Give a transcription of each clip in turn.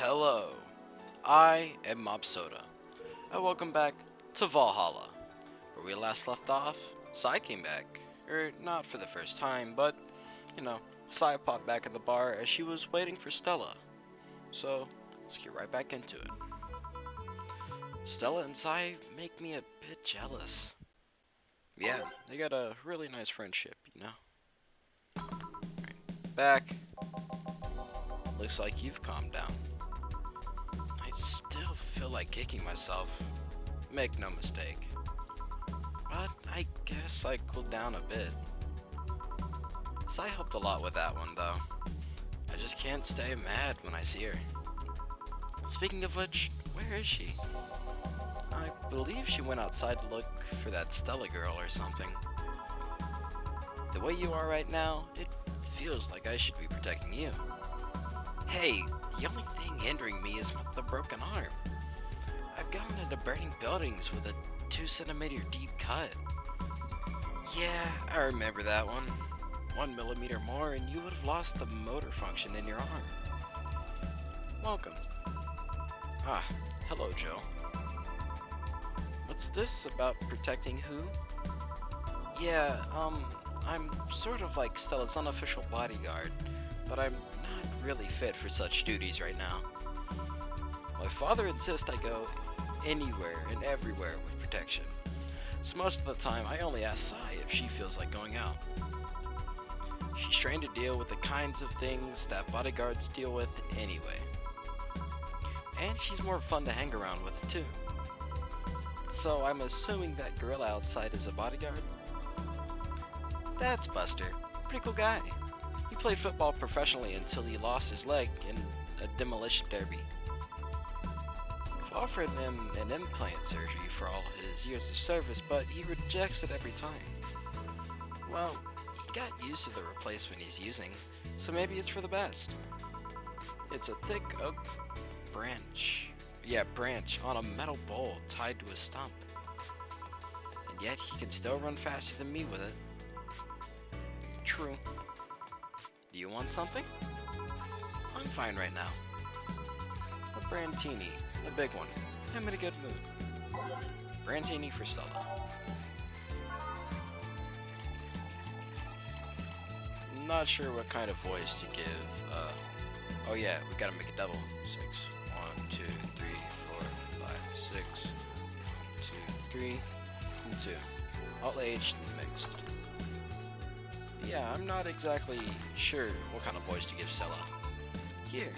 Hello, I am Mob Soda, and welcome back to Valhalla. Where we last left off, Sai came back. Not for the first time, but, Sai popped back at the bar as she was waiting for Stella. So, let's get right back into it. Stella and Sai make me a bit jealous. Yeah, they got a really nice friendship, Back. Looks like you've calmed down. I still feel like kicking myself. Make no mistake. But I guess I cooled down a bit. Sai helped a lot with that one though. I just can't stay mad when I see her. Speaking of which, where is she? I believe she went outside to look for that Stella girl or something. The way you are right now, it feels like I should be protecting you. Hey, the only thing hindering me is the broken arm. I've gone into burning buildings with a 2 centimeter deep cut. Yeah, I remember that one. 1 millimeter more and you would have lost the motor function in your arm. Welcome. Ah, hello Joe. What's this about protecting who? Yeah, I'm sort of like Stella's unofficial bodyguard, but I'm not really fit for such duties right now. My father insists I go anywhere and everywhere with protection, so most of the time I only ask Sai if she feels like going out. She's trained to deal with the kinds of things that bodyguards deal with anyway. And she's more fun to hang around with too. So I'm assuming that gorilla outside is a bodyguard? That's Buster. Pretty cool guy. He played football professionally until he lost his leg in a demolition derby. I've offered him an implant surgery for all his years of service, but he rejects it every time. Well, he got used to the replacement he's using, so maybe it's for the best. It's a thick oak branch on a metal bowl tied to a stump. And yet he can still run faster than me with it. True. Do you want something? I'm fine right now. A Brandtini, a big one. I'm in a good mood. Brandtini for Stella. Not sure what kind of voice to give. Oh yeah, we gotta make a double. 6, 1, 2, 3, 4, 5, 6, 1, 2, 3, and 2. All aged and mixed. Yeah, I'm not exactly sure what kind of voice to give Stella. Here.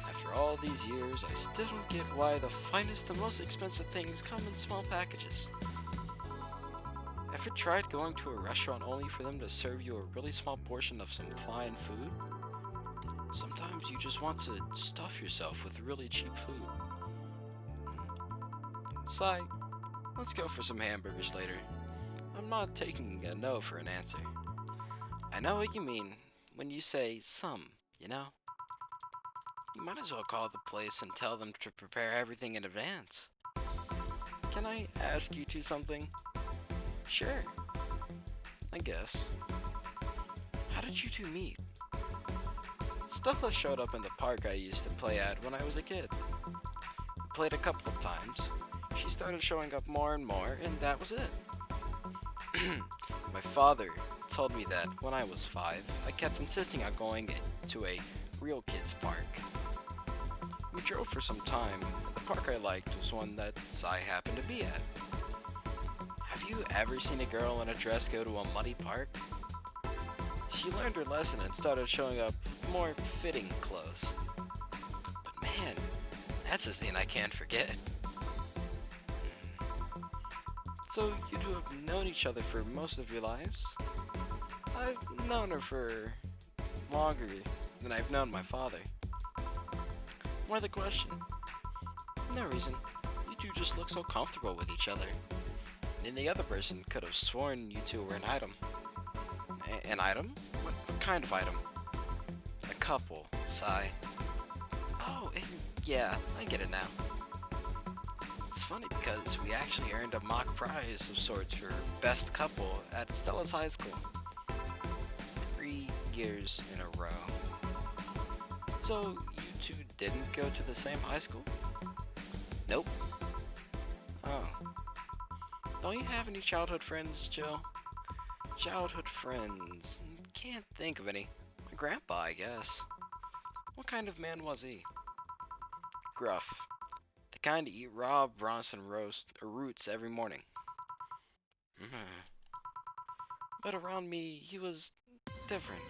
After all these years, I still don't get why the finest and most expensive things come in small packages. Ever tried going to a restaurant only for them to serve you a really small portion of some fine food? Sometimes you just want to stuff yourself with really cheap food. Sai, let's go for some hamburgers later. I'm not taking a no for an answer. I know what you mean when you say some, You might as well call the place and tell them to prepare everything in advance. Can I ask you two something? Sure. I guess. How did you two meet? Stella showed up in the park I used to play at when I was a kid. We played a couple of times. She started showing up more and more, and that was it. My father told me that when I was 5, I kept insisting on going to a real kids park. We drove for some time, and the park I liked was one that Sai happened to be at. Have you ever seen a girl in a dress go to a muddy park? She learned her lesson and started showing up more fitting clothes. But man, that's a scene I can't forget. So you two have known each other for most of your lives? I've known her for longer than I've known my father. Why the question? No reason. You two just look so comfortable with each other. Any other person could have sworn you two were an item. An item? What kind of item? A couple, Sai. Oh, and yeah, I get it now. It's funny because we actually earned a mock prize of sorts for best couple at Stella's high school. 3 years in a row. So you two didn't go to the same high school? Nope. Oh. Don't you have any childhood friends, Jill? Childhood friends. Can't think of any. My grandpa, I guess. What kind of man was he? Gruff. The kind to eat raw Bronson roast or roots every morning. But around me, he was different.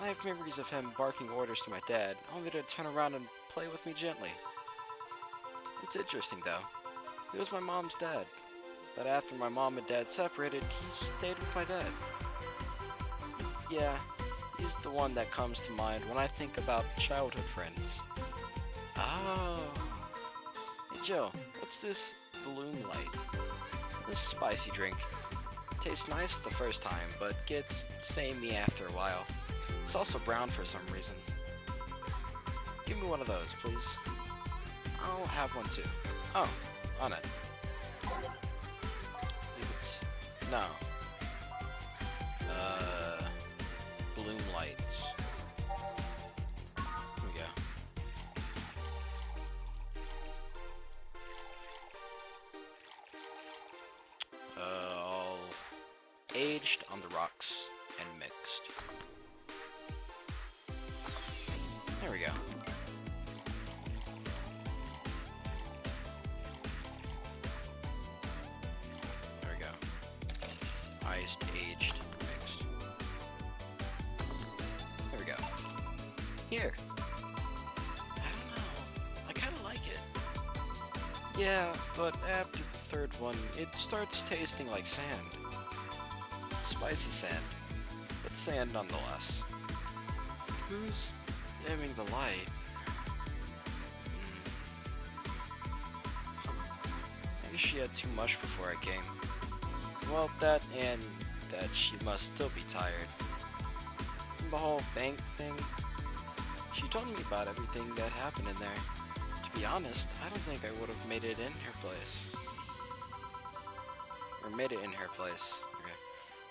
I have memories of him barking orders to my dad, only to turn around and play with me gently. It's interesting, though. He was my mom's dad. But after my mom and dad separated, he stayed with my dad. Yeah, he's the one that comes to mind when I think about childhood friends. Oh. Hey Joe, what's this bloom light? This spicy drink. Tastes nice the first time, but gets samey after a while. It's also brown for some reason. Give me one of those, please. I'll have one too. Oh, on it. No. Bloom lights. Here we go. All aged on the rocks and mixed. There we go. Iced, aged, mixed. There we go. Here. I don't know. I kind of like it. Yeah, but after the third one, it starts tasting like sand. Spicy sand, but sand nonetheless. Who's dimming the light? Maybe she had too much before I came. Well, that and that she must still be tired. And the whole bank thing, she told me about everything that happened in there. To be honest, I don't think I would have made it in her place. Or made it in her place. Okay.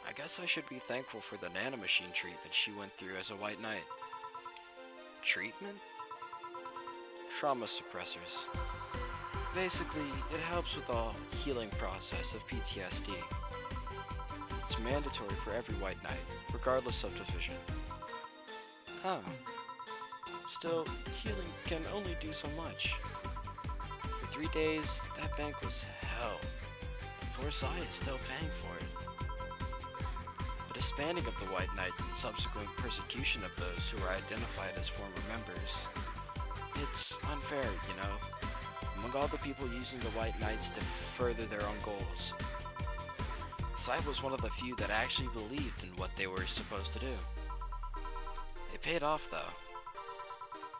I guess I should be thankful for the nanomachine treatment she went through as a white knight. Treatment? Trauma suppressors. Basically, it helps with the healing process of PTSD. It's mandatory for every white knight, regardless of division. Oh. Still, healing can only do so much. For 3 days, that bank was hell. Forsyth is still paying for it. The disbanding of the White Knights and subsequent persecution of those who are identified as former members. It's unfair, you know, among all the people using the White Knights to further their own goals. Sai was one of the few that actually believed in what they were supposed to do. It paid off, though.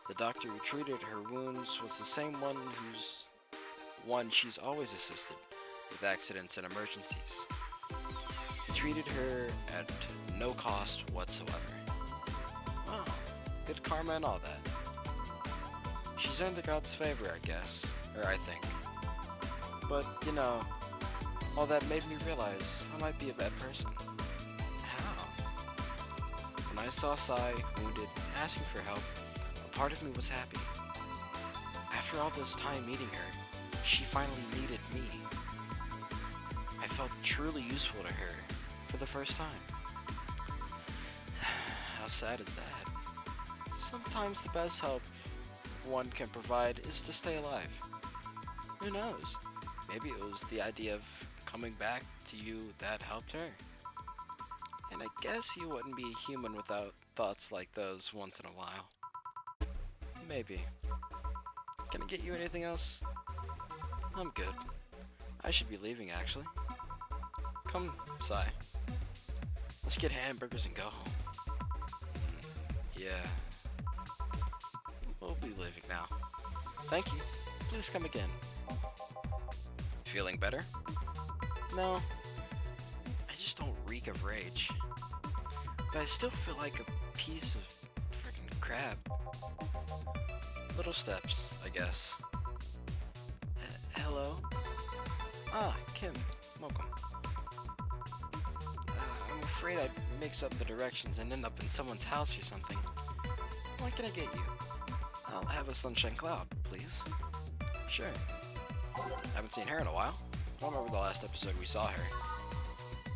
The doctor who treated her wounds was the same one she's always assisted with accidents and emergencies. He treated her at no cost whatsoever. Wow, good karma and all that. She's earned the god's favor, I guess. Or I think. But, you know, all that made me realize I might be a bad person. How? When I saw Sai, wounded, asking for help, a part of me was happy. After all this time meeting her, she finally needed me. I felt truly useful to her for the first time. How sad is that? Sometimes the best help one can provide is to stay alive. Who knows? Maybe it was the idea of coming back to you that helped her. And I guess you wouldn't be a human without thoughts like those once in a while. Maybe. Can I get you anything else? I'm good. I should be leaving, actually. Come, Sai. Let's get hamburgers and go home. Yeah. We'll be leaving now. Thank you. Please come again. Feeling better? No. I just don't reek of rage. But I still feel like a piece of freaking crap. Little steps, I guess. Hello? Ah, Kim. Welcome. I'm afraid I'd mix up the directions and end up in someone's house or something. What can I get you? I'll have a sunshine cloud, please. Sure. Haven't seen her in a while. I don't remember the last episode we saw her.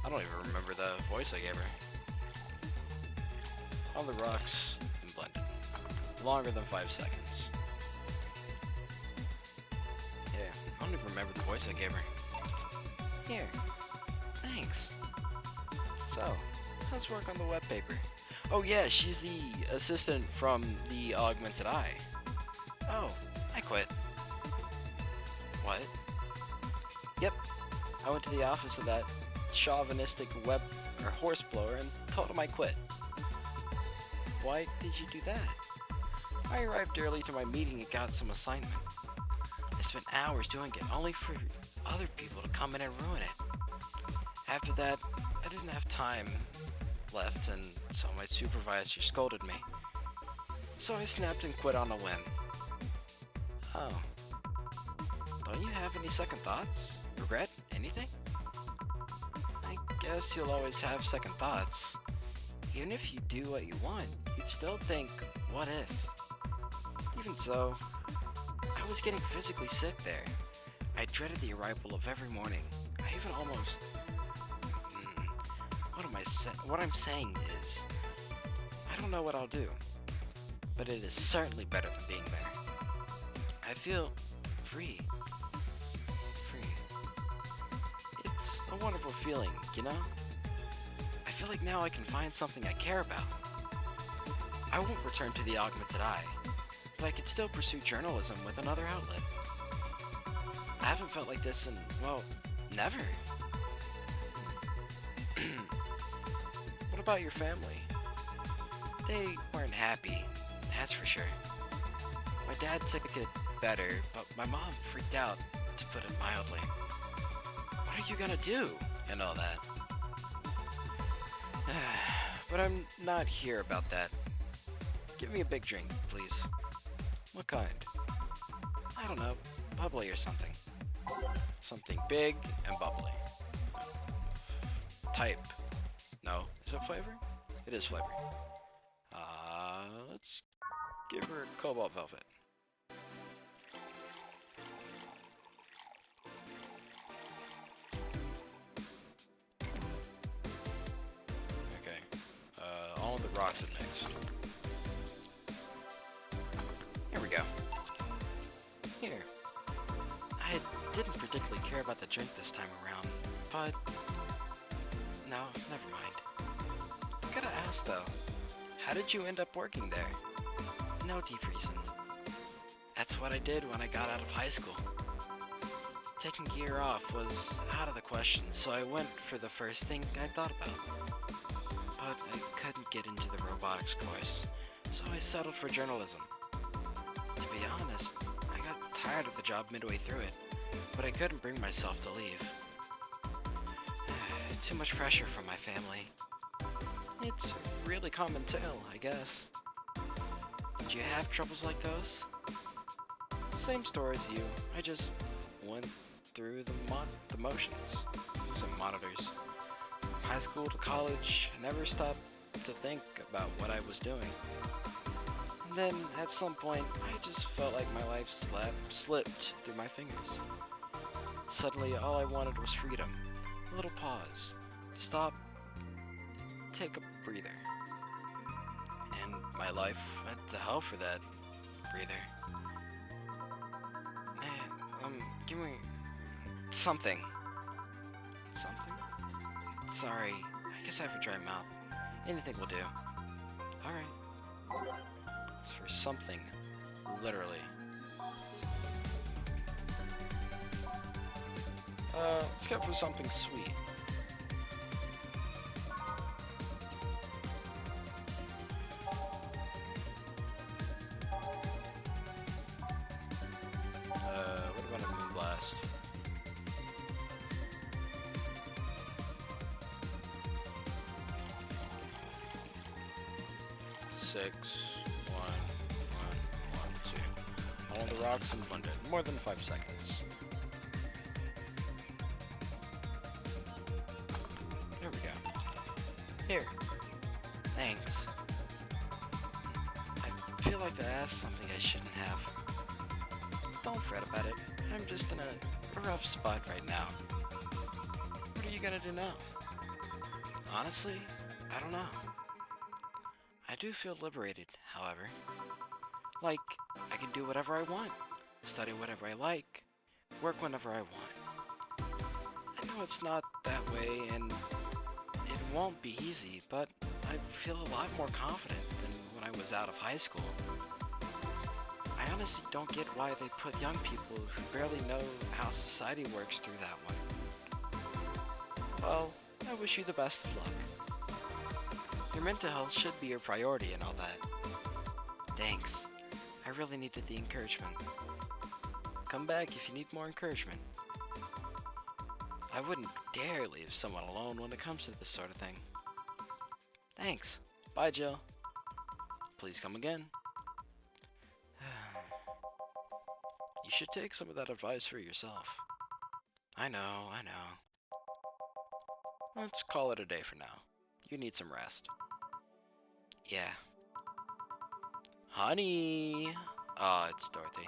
I don't even remember the voice I gave her. On the rocks and blended. Longer than 5 seconds. Yeah, I don't even remember the voice I gave her. Here. Thanks. So, how's work on the web paper? Oh yeah, she's the assistant from the Augmented Eye. Oh, I quit. What? Yep, I went to the office of that chauvinistic web or horse blower and told him I quit. Why did you do that? I arrived early to my meeting and got some assignment. I spent hours doing it, only for other people to come in and ruin it. After that, I didn't have time left, and so my supervisor scolded me. So I snapped and quit on a whim. Oh. Don't you have any second thoughts? Regret? Anything? I guess you'll always have second thoughts. Even if you do what you want, you'd still think, what if? Even so, I was getting physically sick there. I dreaded the arrival of every morning. I even almost... What I'm saying is, I don't know what I'll do, but it is certainly better than being there. I feel free. It's a wonderful feeling, you know? I feel like now I can find something I care about. I won't return to the Augmented Eye, but I could still pursue journalism with another outlet. I haven't felt like this in, well, never. What about your family? They weren't happy, that's for sure. My dad took it better, but my mom freaked out, to put it mildly. What are you gonna do? And all that. But I'm not here about that. Give me a big drink, please. What kind? I don't know, bubbly or something. Something big and bubbly. Type. No. Is it flavor? It is flavor. Let's give her Cobalt Velvet. Okay. All the rocks are mixed. Here we go. Here. I didn't particularly care about the drink this time around, but... No, never mind. I gotta ask though, how did you end up working there? No deep reason. That's what I did when I got out of high school. Taking a year off was out of the question, so I went for the first thing I thought about. But I couldn't get into the robotics course, so I settled for journalism. To be honest, I got tired of the job midway through it, but I couldn't bring myself to leave. Too much pressure from my family. It's a really common tale, I guess. Did you have troubles like those? Same story as you. I just went through the motions. Using monitors. From high school to college, I never stopped to think about what I was doing. And then, at some point, I just felt like my life slipped through my fingers. Suddenly, all I wanted was freedom. A little pause. To stop. Take a breather. And my life went to hell for that breather. Give me something. Something? Sorry, I guess I have a dry mouth. Anything will do. Alright. It's for something. Literally. Let's go for something sweet. What about a Moonblast? Six, one, two. All the rocks and blended. More than 5 seconds. There we go. Here. Thanks. I feel like to ask something I shouldn't have. Don't fret about it. I'm just in a rough spot right now. What are you gonna do now? Honestly, I don't know. I do feel liberated, however. Like, I can do whatever I want, study whatever I like, work whenever I want. I know it's not that way, and it won't be easy, but I feel a lot more confident than when I was out of high school. I honestly don't get why they put young people who barely know how society works through that one. Well, I wish you the best of luck. Your mental health should be your priority and all that. Thanks. I really needed the encouragement. Come back if you need more encouragement. I wouldn't dare leave someone alone when it comes to this sort of thing. Thanks. Bye, Jill. Please come again. You should take some of that advice for yourself. I know. Let's call it a day for now. You need some rest. Yeah. Honey! Ah, it's Dorothy.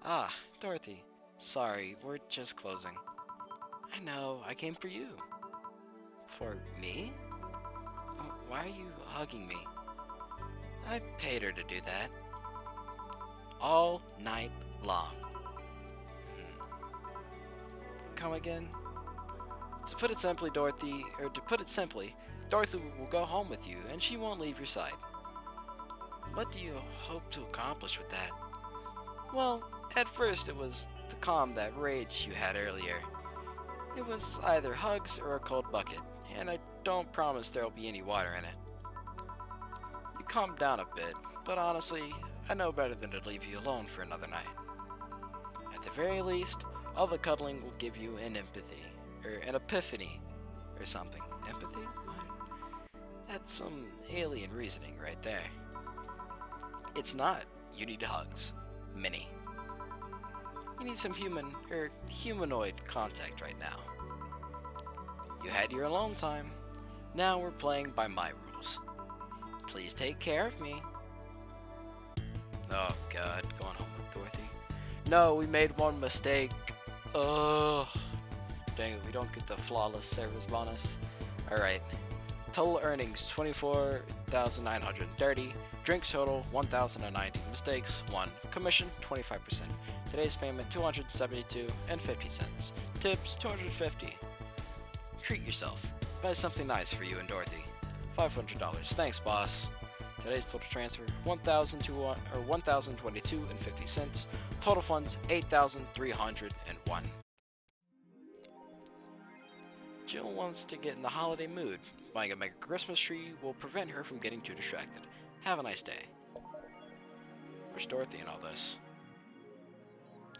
Ah, Dorothy. Sorry, we're just closing. I know, I came for you. For me? Why are you hugging me? I paid her to do that. All night long. Come again? To put it simply, Dorothy will go home with you, and she won't leave your side. What do you hope to accomplish with that? Well, at first it was to calm that rage you had earlier. It was either hugs or a cold bucket, and I don't promise there'll be any water in it. You calmed down a bit, but honestly, I know better than to leave you alone for another night. At the very least, all the cuddling will give you an epiphany, or something. Empathy? That's some alien reasoning right there. It's not. You need hugs. Many. You need some humanoid contact right now. You had your alone time. Now we're playing by my rules. Please take care of me. Oh god, going home with Dorothy. No, we made one mistake. Ugh. Dang it, we don't get the flawless service bonus. Alright. Total earnings 24,930. Drinks total 1,019. Mistakes 1. Commission 25%. Today's payment 272.50 cents. Tips 250. Treat yourself. Buy something nice for you and Dorothy. $500. Thanks, boss. Today's total transfer 1,022.50 cents. Total funds 8,301. Jill wants to get in the holiday mood. Buying a mega Christmas tree will prevent her from getting too distracted. Have a nice day. Where's Dorothy in all this?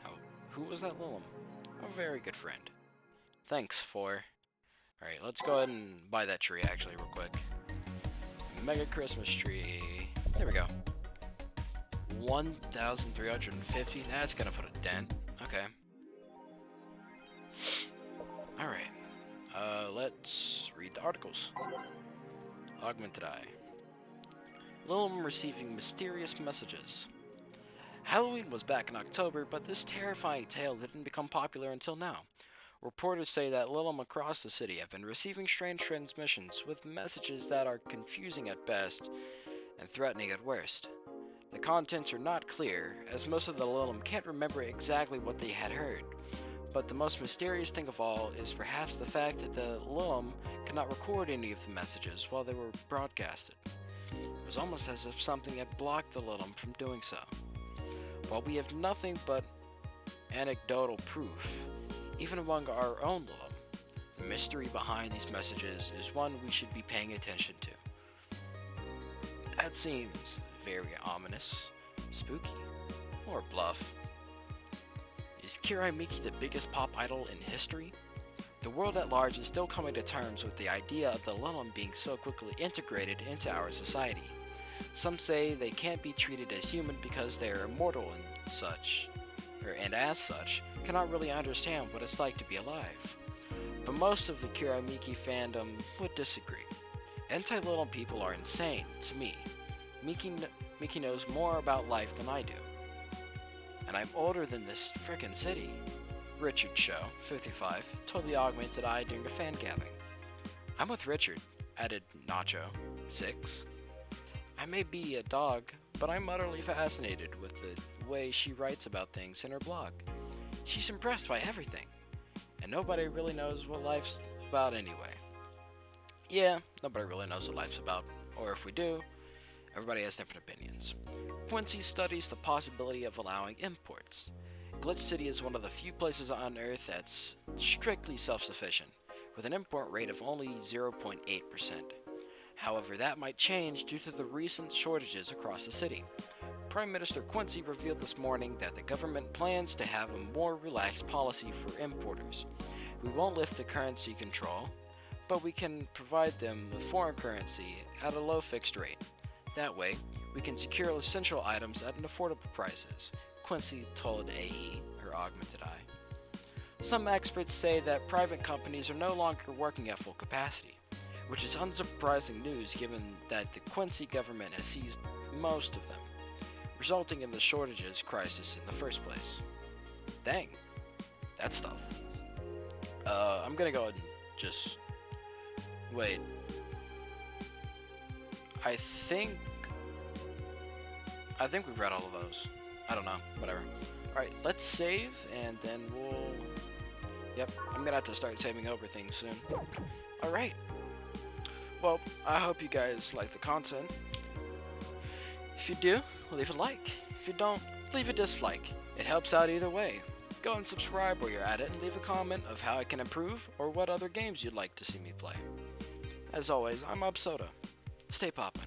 Oh, who was that Lilum? A very good friend. Thanks for... Alright, let's go ahead and buy that tree actually real quick. Mega Christmas tree. There we go. 1,350. That's gonna put a dent. Okay. Alright. Let's read the articles. Augmented Eye. Lilum receiving mysterious messages. Halloween was back in October, but this terrifying tale didn't become popular until now. Reporters say that Lilum across the city have been receiving strange transmissions with messages that are confusing at best and threatening at worst. The contents are not clear, as most of the Lilum can't remember exactly what they had heard. But the most mysterious thing of all is perhaps the fact that the Lilum cannot record any of the messages while they were broadcasted. It was almost as if something had blocked the Lilum from doing so. While we have nothing but anecdotal proof, even among our own Lilum, the mystery behind these messages is one we should be paying attention to. That seems very ominous, spooky, or bluff. Is Kirai Miki the biggest pop idol in history? The world at large is still coming to terms with the idea of the Lilum being so quickly integrated into our society. Some say they can't be treated as human because they are immortal and as such, cannot really understand what it's like to be alive. But most of the Kirai Miki fandom would disagree. Anti-Lilum people are insane, to me. Mickey knows more about life than I do. And I'm older than this frickin' city. Richard Show, 55, told the Augmented Eye during a fan gathering. I'm with Richard, added Nacho, 6. I may be a dog, but I'm utterly fascinated with the way she writes about things in her blog. She's impressed by everything, and nobody really knows what life's about anyway. Yeah, nobody really knows what life's about, or if we do, everybody has different opinions. Quincy studies the possibility of allowing imports. Glitch City is one of the few places on Earth that's strictly self-sufficient, with an import rate of only 0.8%. However, that might change due to the recent shortages across the city. Prime Minister Quincy revealed this morning that the government plans to have a more relaxed policy for importers. We won't lift the currency control, but we can provide them with foreign currency at a low fixed rate. That way, we can secure essential items at an affordable prices, Quincy told AE, her Augmented Eye. Some experts say that private companies are no longer working at full capacity, which is unsurprising news given that the Quincy government has seized most of them, resulting in the shortages crisis in the first place. Dang, that's tough. I'm gonna go ahead and just wait. I think we've read all of those. I don't know, whatever. Alright, let's save and then we'll... Yep, I'm gonna have to start saving over things soon. Alright. Well, I hope you guys like the content. If you do, leave a like. If you don't, leave a dislike. It helps out either way. Go and subscribe while you're at it and leave a comment of how I can improve or what other games you'd like to see me play. As always, I'm UpSoda. Stay poppin'.